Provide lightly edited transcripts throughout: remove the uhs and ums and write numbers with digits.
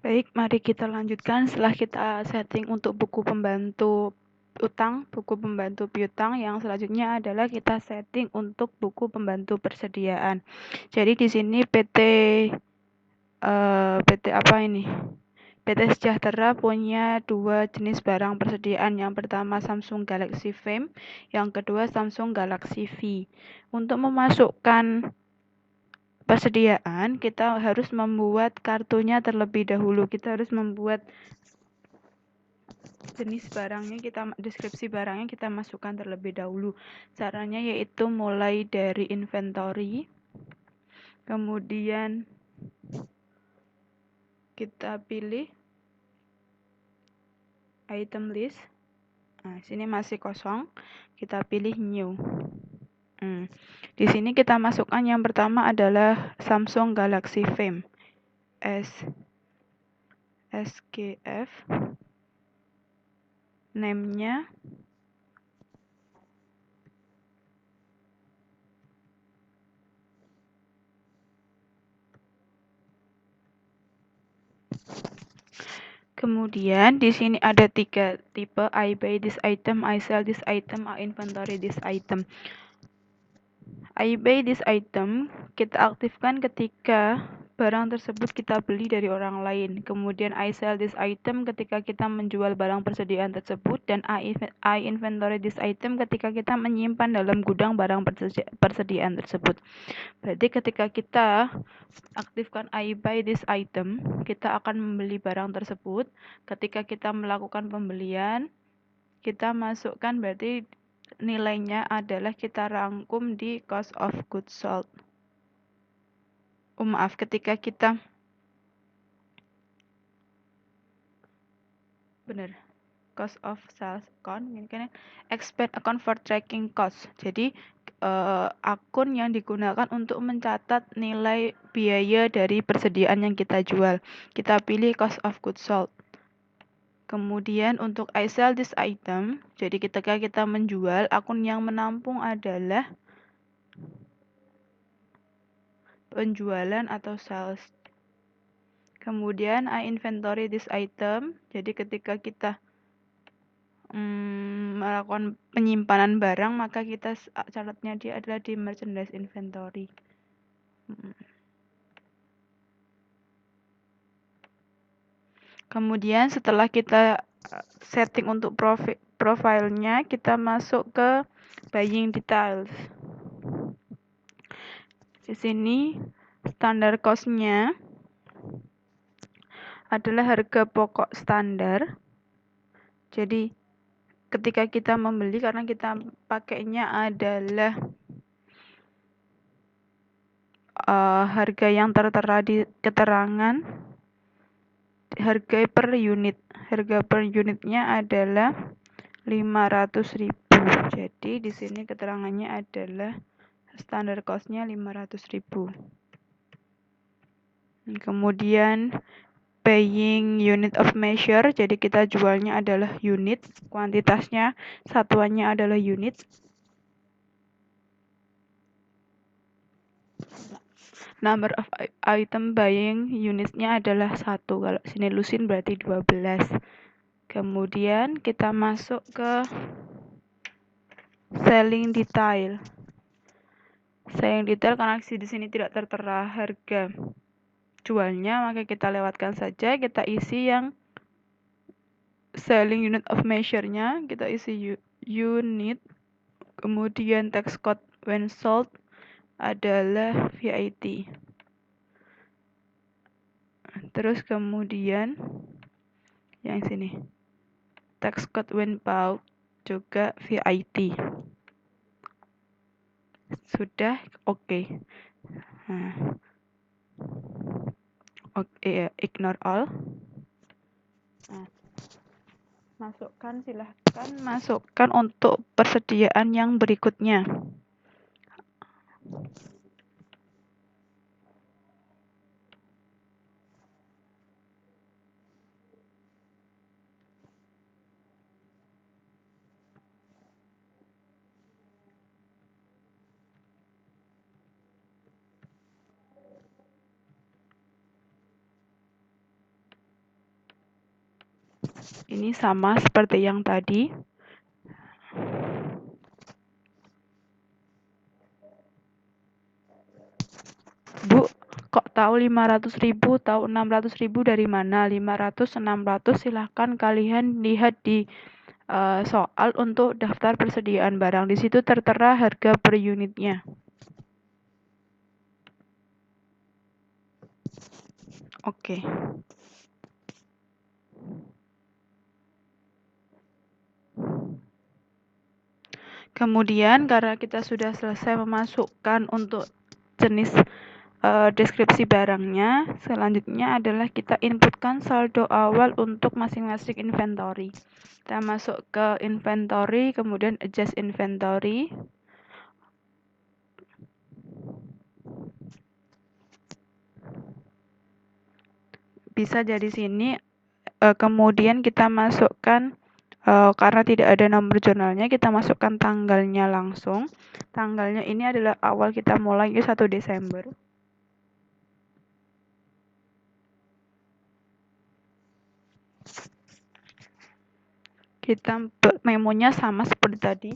Baik, mari kita lanjutkan setelah kita setting untuk buku pembantu utang, buku pembantu piutang. Yang selanjutnya adalah kita setting untuk buku pembantu persediaan. Jadi di sini PT apa ini? PT Sejahtera punya dua jenis barang persediaan. Yang pertama Samsung Galaxy Frame, yang kedua Samsung Galaxy V. Untuk memasukkan persediaan, kita harus membuat kartunya terlebih dahulu. Kita harus membuat jenis barangnya, deskripsi barangnya kita masukkan terlebih dahulu. Caranya yaitu mulai dari inventory, kemudian kita pilih item list. Nah, sini masih kosong, kita pilih new. Di sini kita masukkan yang pertama adalah Samsung Galaxy Frame, SGF, name-nya kemudian di sini ada 3 tipe: I buy this item, I sell this item, I inventory this item. I buy this item kita aktifkan ketika barang tersebut kita beli dari orang lain. Kemudian I sell this item ketika kita menjual barang persediaan tersebut, dan I inventory this item ketika kita menyimpan dalam gudang barang persediaan tersebut. Berarti ketika kita aktifkan I buy this item, kita akan membeli barang tersebut. Ketika kita melakukan pembelian, kita masukkan, berarti nilainya adalah kita rangkum di cost of goods sold. Ketika kita cost of sales account, ini kan expand account for tracking cost. Jadi akun yang digunakan untuk mencatat nilai biaya dari persediaan yang kita jual. Kita pilih cost of goods sold. Kemudian untuk I sell this item, jadi ketika kita menjual, akun yang menampung adalah penjualan atau sales. Kemudian I inventory this item, jadi ketika kita melakukan penyimpanan barang, maka kita catatnya dia adalah di merchandise inventory. Kemudian setelah kita setting untuk profilnya, kita masuk ke buying details. Di sini standar cost-nya adalah harga pokok standar. Jadi ketika kita membeli, karena kita pakainya adalah harga yang tertera di keterangan, harga per unitnya adalah 500.000. Jadi di sini keterangannya adalah standar cost-nya 500.000. Kemudian buying unit of measure, jadi kita jualnya adalah unit, kuantitasnya satuannya adalah unit. Number of item buying unitnya adalah 1. Kalau sini lusin berarti 12. Kemudian kita masuk ke selling detail. Selling detail karena di sini tidak tertera harga jualnya, maka kita lewatkan saja. Kita isi yang selling unit of measure-nya, kita isi unit. Kemudian tax code when sold adalah VAT. Terus kemudian yang sini tax code when bought juga VAT. Sudah, oke. Ignore all. Silahkan masukkan untuk persediaan yang berikutnya. Ini sama seperti yang tadi. Bu, kok tahu 500.000, tahu 600.000 dari mana? 500, 600 silahkan kalian lihat di soal untuk daftar persediaan barang. Di situ tertera harga per unitnya. Oke. Kemudian karena kita sudah selesai memasukkan untuk jenis deskripsi barangnya, selanjutnya adalah kita inputkan saldo awal untuk masing-masing inventory. Kita masuk ke inventory, kemudian adjust inventory. Bisa jadi sini, kemudian kita masukkan, karena tidak ada nomor jurnalnya, kita masukkan tanggalnya langsung. Tanggalnya ini adalah awal kita mulai, 1 Desember. Kita memonya sama seperti tadi.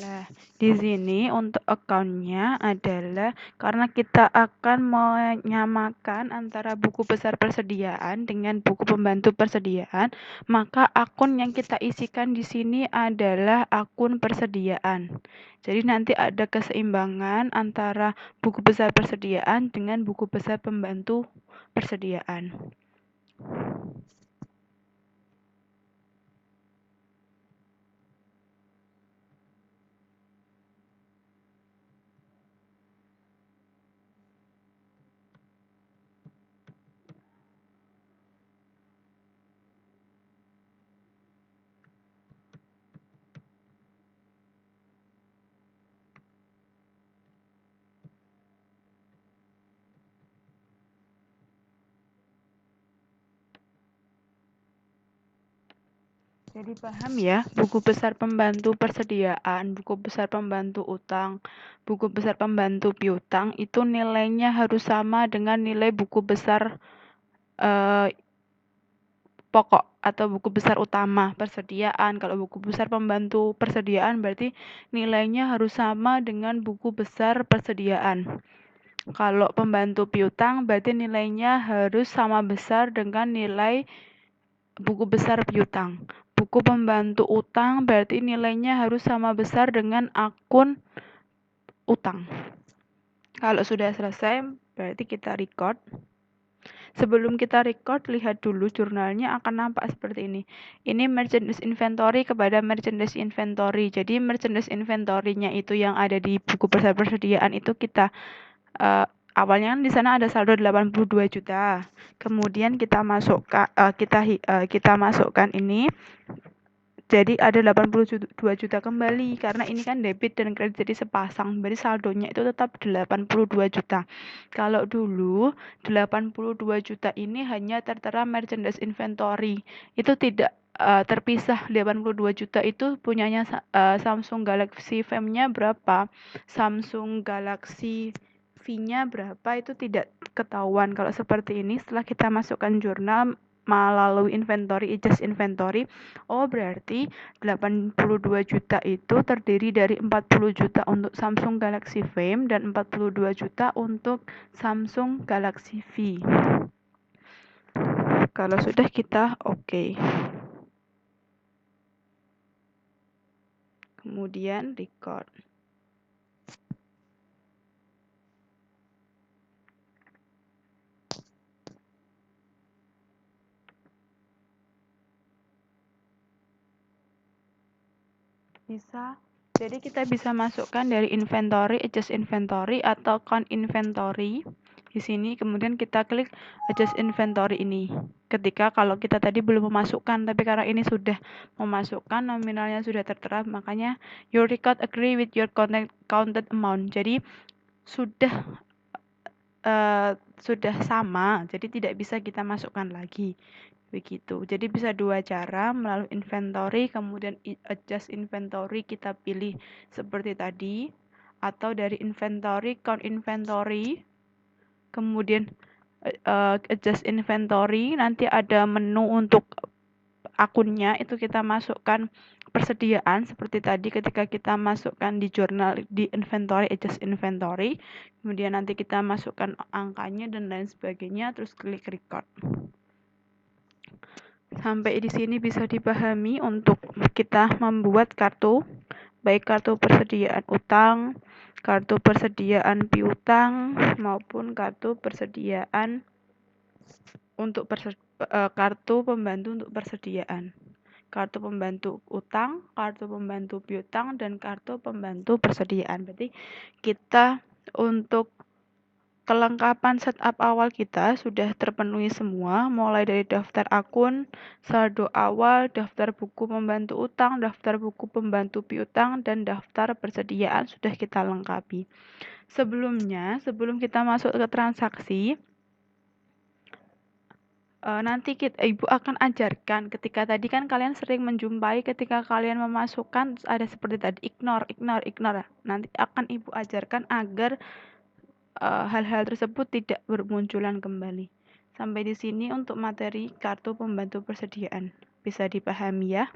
Nah, di sini untuk account-nya adalah karena kita akan menyamakan antara buku besar persediaan dengan buku pembantu persediaan, maka akun yang kita isikan di sini adalah akun persediaan. Jadi nanti ada keseimbangan antara buku besar persediaan dengan buku besar pembantu persediaan. Jadi paham ya, buku besar pembantu persediaan, buku besar pembantu utang, buku besar pembantu piutang itu nilainya harus sama dengan nilai buku besar pokok atau buku besar utama persediaan. Kalau buku besar pembantu persediaan berarti nilainya harus sama dengan buku besar persediaan. Kalau pembantu piutang berarti nilainya harus sama besar dengan nilai buku besar piutang. Buku pembantu utang berarti nilainya harus sama besar dengan akun utang. Kalau sudah selesai, berarti kita record. Sebelum kita record, lihat dulu jurnalnya akan nampak seperti ini. Ini merchandise inventory kepada merchandise inventory. Jadi merchandise inventory-nya itu yang ada di buku besar persediaan itu kita awalnya kan di sana ada saldo 82 juta. Kemudian kita masukkan kita masukkan ini jadi ada 82 juta kembali karena ini kan debit dan kredit jadi sepasang. Berarti saldonya itu tetap 82 juta. Kalau dulu 82 juta ini hanya tertera merchandise inventory. Itu tidak terpisah. 82 juta itu punyanya Samsung Galaxy V-nya berapa, Samsung Galaxy V-nya berapa itu tidak ketahuan. Kalau seperti ini setelah kita masukkan jurnal melalui inventory, adjust inventory, oh berarti 82 juta itu terdiri dari 40 juta untuk Samsung Galaxy Frame dan 42 juta untuk Samsung Galaxy V. Kalau sudah kita oke. Kemudian record. Bisa. Jadi kita bisa masukkan dari inventory, adjust inventory atau count inventory. Di sini kemudian kita klik adjust inventory ini. Ketika kalau kita tadi belum memasukkan, tapi karena ini sudah memasukkan, nominalnya sudah tertera, makanya your record agree with your counted amount. Jadi sudah sudah sama, jadi tidak bisa kita masukkan lagi. Begitu. Jadi bisa dua cara, melalui inventory, kemudian adjust inventory kita pilih seperti tadi, atau dari inventory, count inventory, kemudian adjust inventory, nanti ada menu untuk akunnya, itu kita masukkan persediaan seperti tadi ketika kita masukkan di jurnal di inventory, adjust inventory, kemudian nanti kita masukkan angkanya dan lain sebagainya, terus klik record. Sampai di sini bisa dipahami untuk kita membuat kartu, baik kartu persediaan utang, kartu persediaan piutang, maupun kartu persediaan untuk kartu pembantu untuk persediaan. Kartu pembantu utang, kartu pembantu piutang, dan kartu pembantu persediaan. Berarti kita untuk kelengkapan setup awal kita sudah terpenuhi semua, mulai dari daftar akun, saldo awal, daftar buku pembantu utang, daftar buku pembantu piutang, dan daftar persediaan sudah kita lengkapi. Sebelum kita masuk ke transaksi, nanti Ibu akan ajarkan, ketika tadi kan kalian sering menjumpai ketika kalian memasukkan ada seperti tadi ignore. Nanti akan Ibu ajarkan agar hal-hal tersebut tidak bermunculan kembali. Sampai di sini untuk materi kartu pembantu persediaan. Bisa dipahami ya?